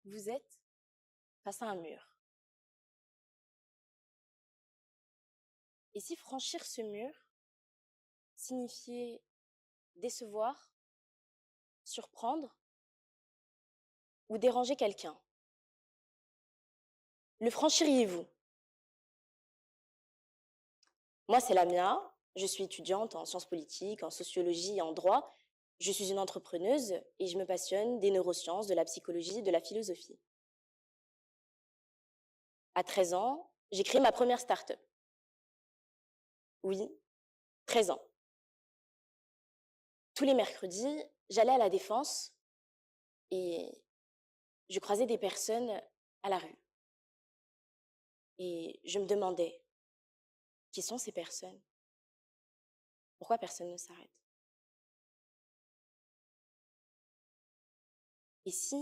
Vous êtes face à un mur. Et si franchir ce mur signifiait décevoir, surprendre ou déranger quelqu'un, le franchiriez-vous? Moi, c'est Lamia, je suis étudiante en sciences politiques, en sociologie et en droit. Je suis une entrepreneuse et je me passionne des neurosciences, de la psychologie, de la philosophie. À 13 ans, j'ai créé ma première start-up. Oui, 13 ans. Tous les mercredis, j'allais à la Défense et je croisais des personnes à la rue. Et je me demandais, qui sont ces personnes? Pourquoi personne ne s'arrête? Et si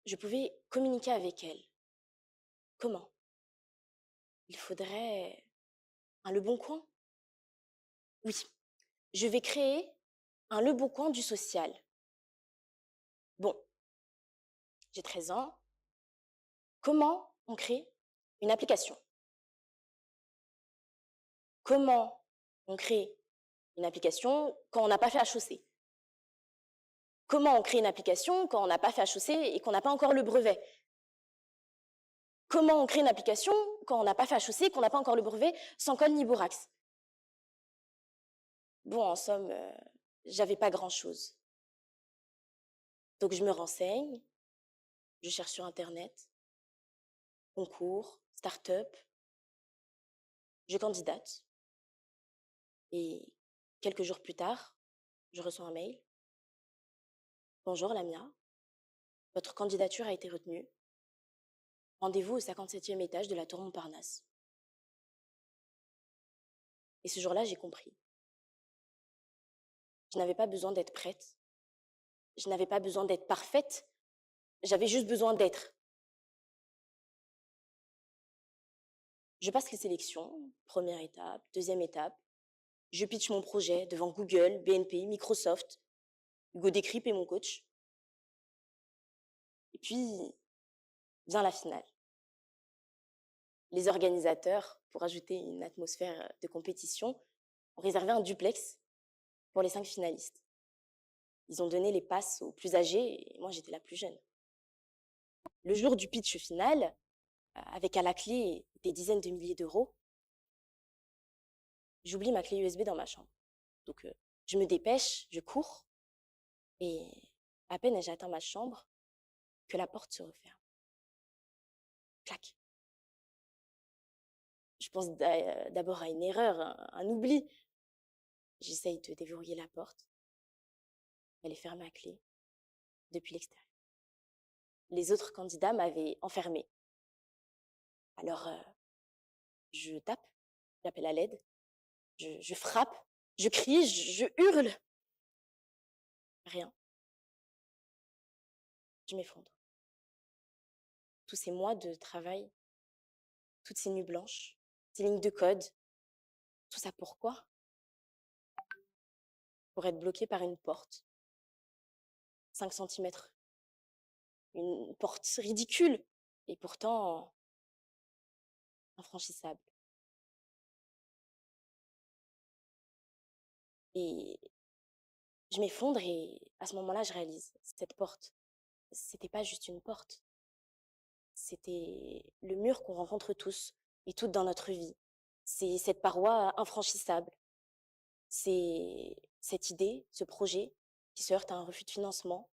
je pouvais communiquer avec elles? Comment? Il faudrait un Leboncoin? Oui, je vais créer un Leboncoin du social. Bon, j'ai 13 ans. Comment on crée une application? Comment on crée une application quand on n'a pas fait HEC? Comment on crée une application quand on n'a pas fait HEC et qu'on n'a pas encore le brevet? Comment on crée une application quand on n'a pas fait HEC et qu'on n'a pas encore le brevet sans code ni bourrax? Bon, en somme, j'avais pas grand-chose. Donc je me renseigne, je cherche sur internet, concours, start-up, je candidate et quelques jours plus tard, je reçois un mail. Bonjour Lamia, votre candidature a été retenue. Rendez-vous au 57e étage de la tour Montparnasse. Et ce jour-là, j'ai compris. Je n'avais pas besoin d'être prête. Je n'avais pas besoin d'être parfaite. J'avais juste besoin d'être. Je passe les sélections, première étape, deuxième étape. Je pitch mon projet devant Google, BNP, Microsoft, Hugo Décrypte et mon coach. Et puis, vient la finale. Les organisateurs, pour ajouter une atmosphère de compétition, ont réservé un duplex pour les 5 finalistes. Ils ont donné les passes aux plus âgés et moi, j'étais la plus jeune. Le jour du pitch final, avec à la clé des dizaines de milliers d'euros, j'oublie ma clé USB dans ma chambre. Donc, je me dépêche, je cours et à peine ai-je atteint ma chambre que la porte se referme. Clac. Je pense d'abord à une erreur, un oubli. J'essaye de déverrouiller la porte. Elle est fermée à clé depuis l'extérieur. Les autres candidats m'avaient enfermée. Alors, je tape, j'appelle à l'aide, je frappe, je crie, je hurle. Rien. Je m'effondre. Tous ces mois de travail, toutes ces nuits blanches, ces lignes de code, tout ça pourquoi? Pour être bloqué par une porte. 5 centimètres. Une porte ridicule et pourtant infranchissable. Et je m'effondre et à ce moment-là, je réalise, cette porte, c'était pas juste une porte. C'était le mur qu'on rencontre tous et toutes dans notre vie. C'est cette paroi infranchissable. C'est cette idée, ce projet qui se heurte à un refus de financement.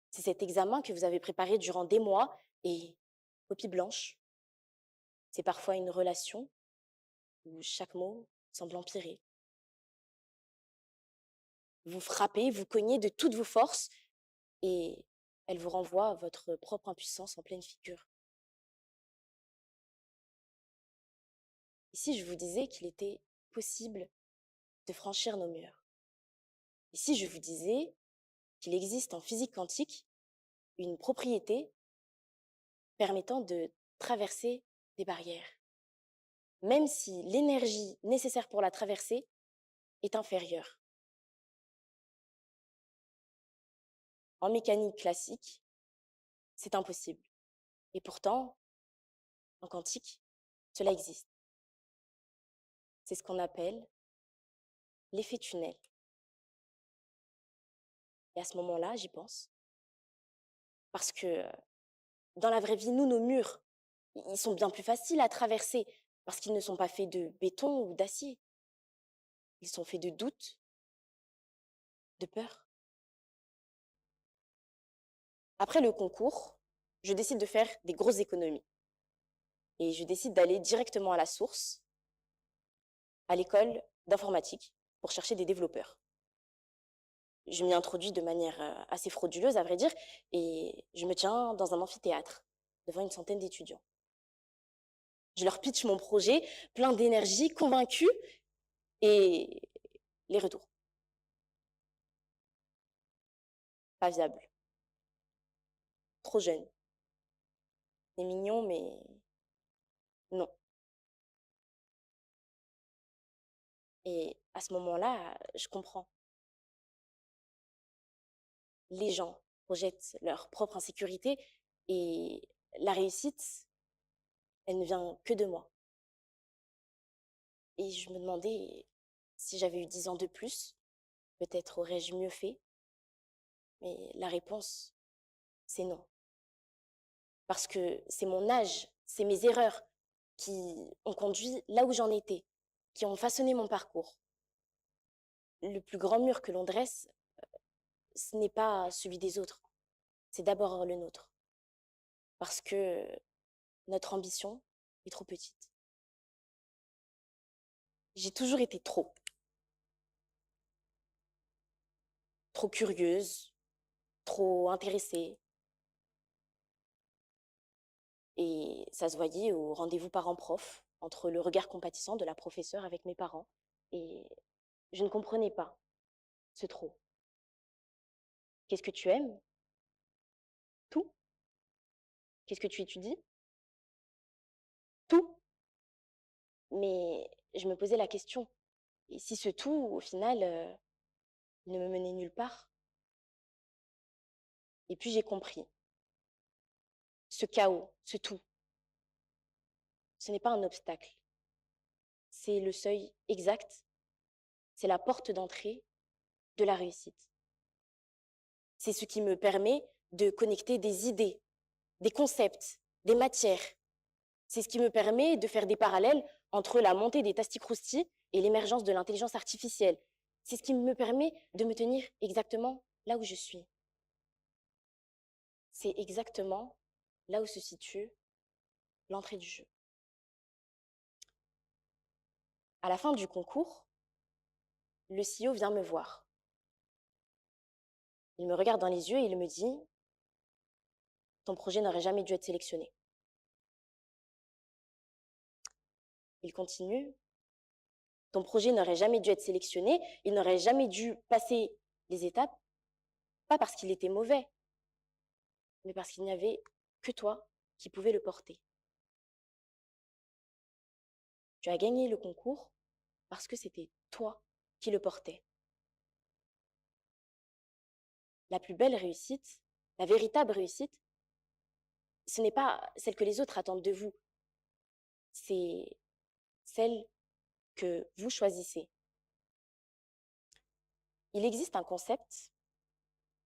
C'est cet examen que vous avez préparé durant des mois et copie blanche. C'est parfois une relation où chaque mot semble empirer. Vous frappez, vous cognez de toutes vos forces et elle vous renvoie votre propre impuissance en pleine figure. Et si je vous disais qu'il était possible de franchir nos murs? Et si je vous disais qu'il existe en physique quantique une propriété permettant de traverser des barrières, même si l'énergie nécessaire pour la traverser est inférieure? En mécanique classique, c'est impossible. Et pourtant, en quantique, cela existe. C'est ce qu'on appelle l'effet tunnel. Et à ce moment-là, j'y pense. Parce que dans la vraie vie, nous, nos murs, ils sont bien plus faciles à traverser parce qu'ils ne sont pas faits de béton ou d'acier. Ils sont faits de doutes, de peur. Après le concours, je décide de faire des grosses économies. Et je décide d'aller directement à la source, à l'école d'informatique, pour chercher des développeurs. Je m'y introduis de manière assez frauduleuse, à vrai dire, et je me tiens dans un amphithéâtre, devant une centaine d'étudiants. Je leur pitch mon projet, plein d'énergie, convaincu, et les retours. Pas viable. Trop jeune. C'est mignon, mais non. Et à ce moment-là, je comprends. Les gens projettent leur propre insécurité et la réussite, elle ne vient que de moi. Et je me demandais si j'avais eu 10 ans de plus, peut-être aurais-je mieux fait. Mais la réponse, c'est non. Parce que c'est mon âge, c'est mes erreurs qui ont conduit là où j'en étais, qui ont façonné mon parcours. Le plus grand mur que l'on dresse, ce n'est pas celui des autres, c'est d'abord le nôtre. Parce que notre ambition est trop petite. J'ai toujours été trop curieuse, trop intéressée. Et ça se voyait au rendez-vous parents-prof, entre le regard compatissant de la professeure avec mes parents. Et je ne comprenais pas ce trop. Qu'est-ce que tu aimes? Tout. Qu'est-ce que tu étudies? Tout. Mais je me posais la question, et si ce tout, au final, ne me menait nulle part? Et puis j'ai compris, ce chaos, ce tout, ce n'est pas un obstacle, c'est le seuil exact, c'est la porte d'entrée de la réussite. C'est ce qui me permet de connecter des idées, des concepts, des matières. C'est ce qui me permet de faire des parallèles entre la montée des tasticroustis et l'émergence de l'intelligence artificielle. C'est ce qui me permet de me tenir exactement là où je suis. C'est exactement là où se situe l'entrée du jeu. À la fin du concours, le CEO vient me voir. Il me regarde dans les yeux et il me dit: ton projet n'aurait jamais dû être sélectionné. Il continue: ton projet n'aurait jamais dû être sélectionné, il n'aurait jamais dû passer les étapes, pas parce qu'il était mauvais, mais parce qu'il n'y avait que toi qui pouvais le porter. Tu as gagné le concours parce que c'était toi qui le portais. La plus belle réussite, la véritable réussite, ce n'est pas celle que les autres attendent de vous, c'est celle que vous choisissez. Il existe un concept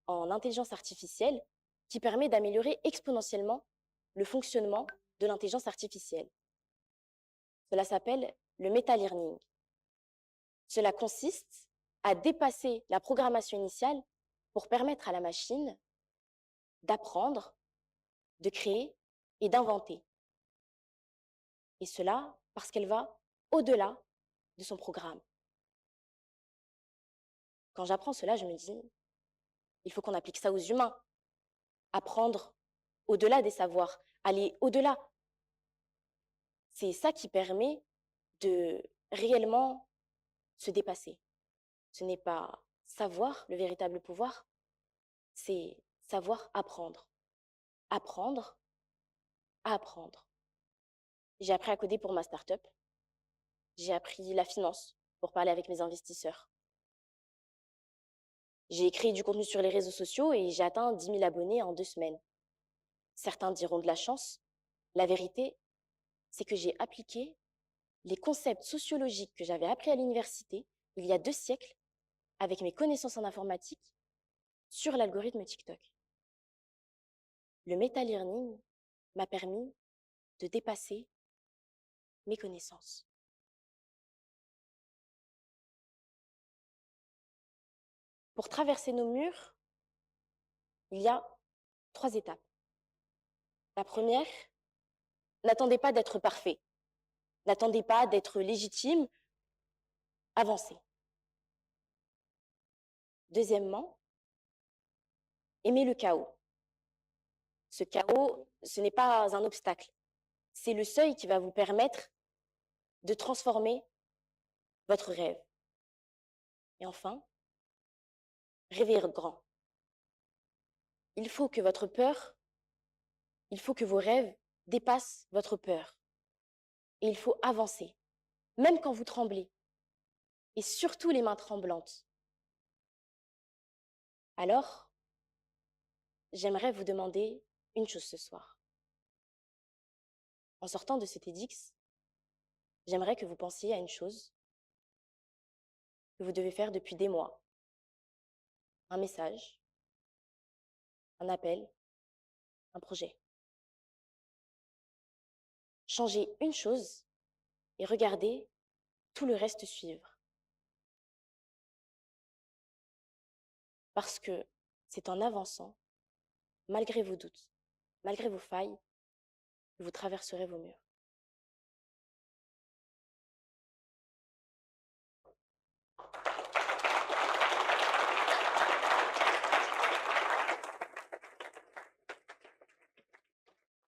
en intelligence artificielle qui permet d'améliorer exponentiellement le fonctionnement de l'intelligence artificielle. Cela s'appelle le meta-learning. Cela consiste à dépasser la programmation initiale pour permettre à la machine d'apprendre, de créer et d'inventer. Et cela parce qu'elle va au-delà de son programme. Quand j'apprends cela, je me dis, il faut qu'on applique ça aux humains. Apprendre au-delà des savoirs, aller au-delà. C'est ça qui permet de réellement se dépasser. Ce n'est pas savoir le véritable pouvoir, c'est savoir apprendre. Apprendre à apprendre. J'ai appris à coder pour ma start-up. J'ai appris la finance pour parler avec mes investisseurs. J'ai créé du contenu sur les réseaux sociaux et j'ai atteint 10 000 abonnés en 2 semaines. certains diront de la chance. La vérité, c'est que j'ai appliqué les concepts sociologiques que j'avais appris à l'université il y a 2 siècles avec mes connaissances en informatique sur l'algorithme TikTok. Le meta-learning m'a permis de dépasser mes connaissances. Pour traverser nos murs, il y a 3 étapes. La première, n'attendez pas d'être parfait. N'attendez pas d'être légitime. Avancez. Deuxièmement, aimez le chaos. Ce chaos, ce n'est pas un obstacle. C'est le seuil qui va vous permettre de transformer votre rêve. Et enfin, rêvez grand. Il faut que votre peur, il faut que vos rêves dépassent votre peur. Et il faut avancer, même quand vous tremblez, et surtout les mains tremblantes. Alors, j'aimerais vous demander une chose ce soir. En sortant de cet TEDx, j'aimerais que vous pensiez à une chose que vous devez faire depuis des mois. Un message, un appel, un projet. Changez une chose et regardez tout le reste suivre. Parce que c'est en avançant, malgré vos doutes, malgré vos failles, que vous traverserez vos murs.